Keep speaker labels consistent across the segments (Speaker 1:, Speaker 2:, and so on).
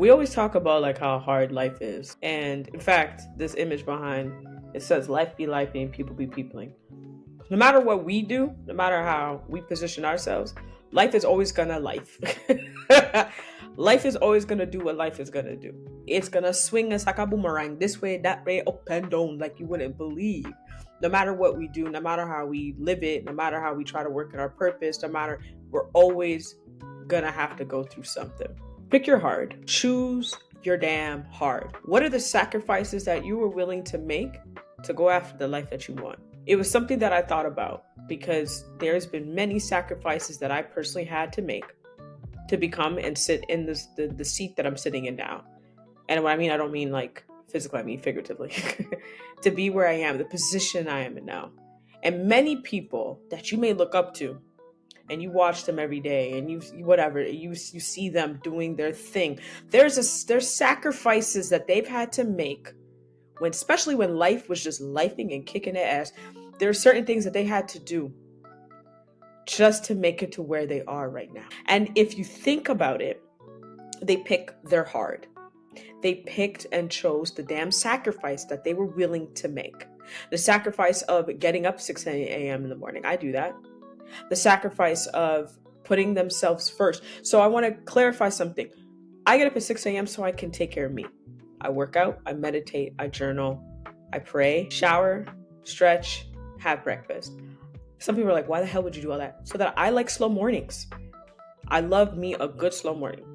Speaker 1: We always talk about like how hard life is. And in fact, this image behind it says life be lifing, people be peopling. No matter what we do, no matter how we position ourselves, life is always gonna life. Life is always gonna do what life is gonna do. It's gonna swing us like a boomerang this way, that way, up and down, like you wouldn't believe. No matter what we do, no matter how we live it, no matter how we try to work in our purpose, no matter, we're always gonna have to go through something. Pick your hard. Choose your damn hard. What are the sacrifices that you were willing to make to go after the life that you want? It was something that I thought about because there's been many sacrifices that I personally had to make to become and sit in the seat that I'm sitting in now. And what I mean, I don't mean like physically, I mean figuratively. To be where I am, the position I am in now. And many people that you may look up to and you watch them every day and you whatever, you see them doing their thing. There's sacrifices that they've had to make when, especially when life was just lifing and kicking their ass. There are certain things that they had to do just to make it to where they are right now. And if you think about it, they pick their hard. They picked and chose the damn sacrifice that they were willing to make. The sacrifice of getting up 6 a.m. in the morning. I do that. The sacrifice of putting themselves first. So I want to clarify something. I get up at 6 a.m. so I can take care of me. I work out, I meditate, I journal, I pray, shower, stretch, have breakfast. Some people are like, why the hell would you do all that? So that I like slow mornings. I love me a good slow morning.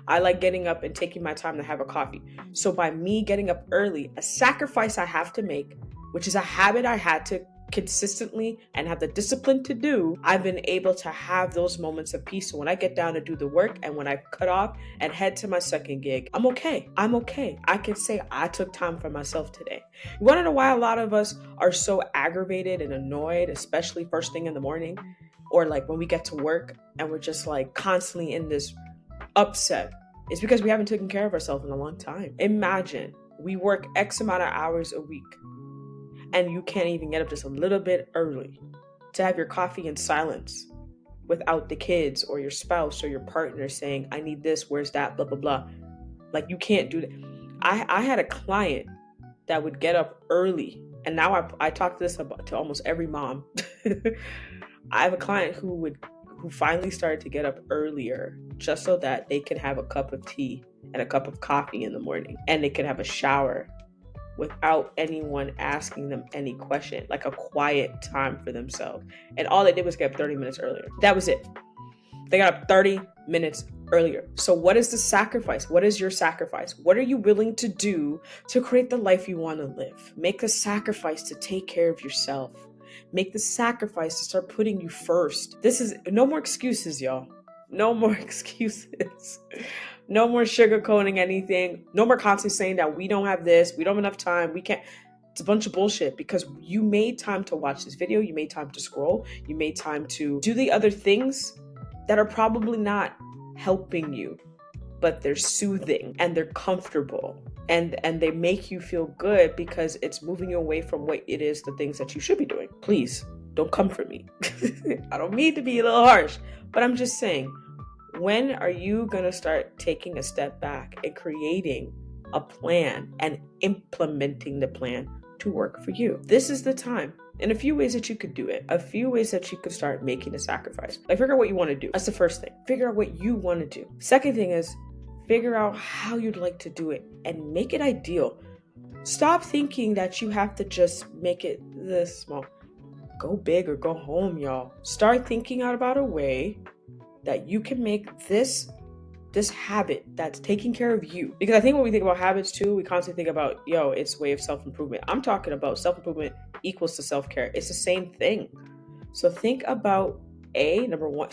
Speaker 1: I like getting up and taking my time to have a coffee. So by me getting up early, a sacrifice I have to make, which is a habit I had to consistently and have the discipline to do, I've been able to have those moments of peace. So when I get down to do the work and when I cut off and head to my second gig, I'm okay. I can say I took time for myself today. You want to know why a lot of us are so aggravated and annoyed, especially first thing in the morning, or like when we get to work and we're just like constantly in this upset? It's because we haven't taken care of ourselves in a long time. Imagine we work X amount of hours a week and you can't even get up just a little bit early to have your coffee in silence without the kids or your spouse or your partner saying, I need this, where's that, blah, blah, blah. Like you can't do that. I had a client that would get up early, and now I talk this about to almost every mom. I have a client who finally started to get up earlier just so that they could have a cup of tea and a cup of coffee in the morning, and they could have a shower without anyone asking them any question, like a quiet time for themselves. And all they did was get up 30 minutes earlier. That was it. They got up 30 minutes earlier. So what is the sacrifice? What is your sacrifice? What are you willing to do to create the life you want to live? Make the sacrifice to take care of yourself. Make the sacrifice to start putting you first. This is no more excuses, y'all. No more excuses. No more sugarcoating anything. No more constantly saying that we don't have this, we don't have enough time, we can't. It's a bunch of bullshit because you made time to watch this video, you made time to scroll, you made time to do the other things that are probably not helping you, but they're soothing and they're comfortable and they make you feel good because it's moving you away from what it is, the things that you should be doing. Please don't come for me. I don't mean to be a little harsh, but I'm just saying, when are you going to start taking a step back and creating a plan and implementing the plan to work for you? This is the time. In a few ways that you could do it, a few ways that you could start making a sacrifice. Like figure out what you want to do. That's the first thing. Figure out what you want to do. Second thing is figure out how you'd like to do it and make it ideal. Stop thinking that you have to just make it this small. Go big or go home, y'all. Start thinking out about a way that you can make this habit that's taking care of you. Because I think when we think about habits too, we constantly think about, it's a way of self-improvement. I'm talking about self-improvement equals to self-care. It's the same thing. So think about number one,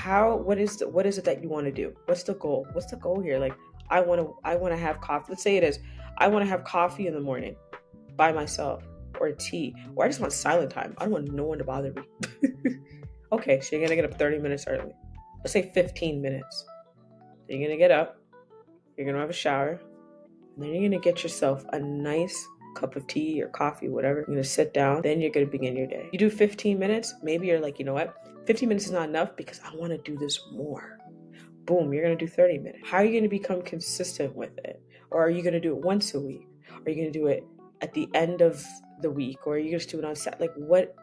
Speaker 1: what is it that you want to do? What's the goal? What's the goal here? Like, I want to have coffee. Let's say it is, I want to have coffee in the morning by myself, or tea, or I just want silent time. I don't want no one to bother me. Okay, so you're going to get up 30 minutes early. Let's say 15 minutes. Then you're going to get up, you're going to have a shower, and then you're going to get yourself a nice cup of tea or coffee, whatever. You're going to sit down, then you're going to begin your day. You do 15 minutes, maybe you're like, you know what? 15 minutes is not enough because I want to do this more. boom, you're going to do 30 minutes. How are you going to become consistent with it? Or are you going to do it once a week? Are you going to do it at the end of the week, or are you just doing it on set? Like,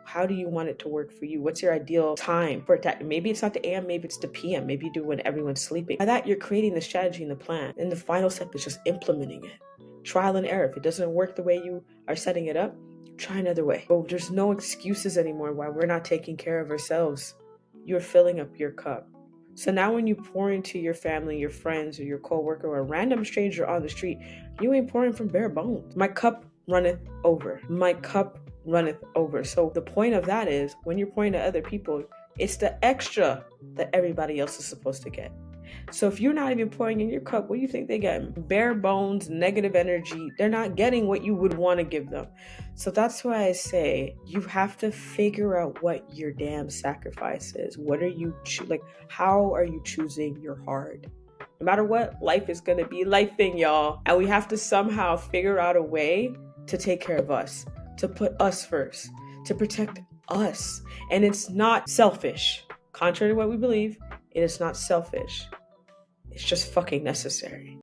Speaker 1: how do you want it to work for you? What's your ideal time for it? Maybe it's not the AM, maybe it's the PM. Maybe you do it when everyone's sleeping. By that, you're creating the strategy and the plan. And the final step is just implementing it. Trial and error. If it doesn't work the way you are setting it up, try another way. But there's no excuses anymore why we're not taking care of ourselves. You're filling up your cup. So now when you pour into your family, your friends, or your coworker, or a random stranger on the street, you ain't pouring from bare bones. My cup runneth over. My cup runneth over. So the point of that is, when you're pouring to other people, it's the extra that everybody else is supposed to get. So if you're not even pouring in your cup, what do you think they get? Bare bones, negative energy. They're not getting what you would want to give them. So that's why I say you have to figure out what your damn sacrifice is. What are you how are you choosing your heart? No matter what, life is going to be lifing, y'all. And we have to somehow figure out a way to take care of us, to put us first, to protect us. And it's not selfish. Contrary to what we believe, it is not selfish. It's just fucking necessary.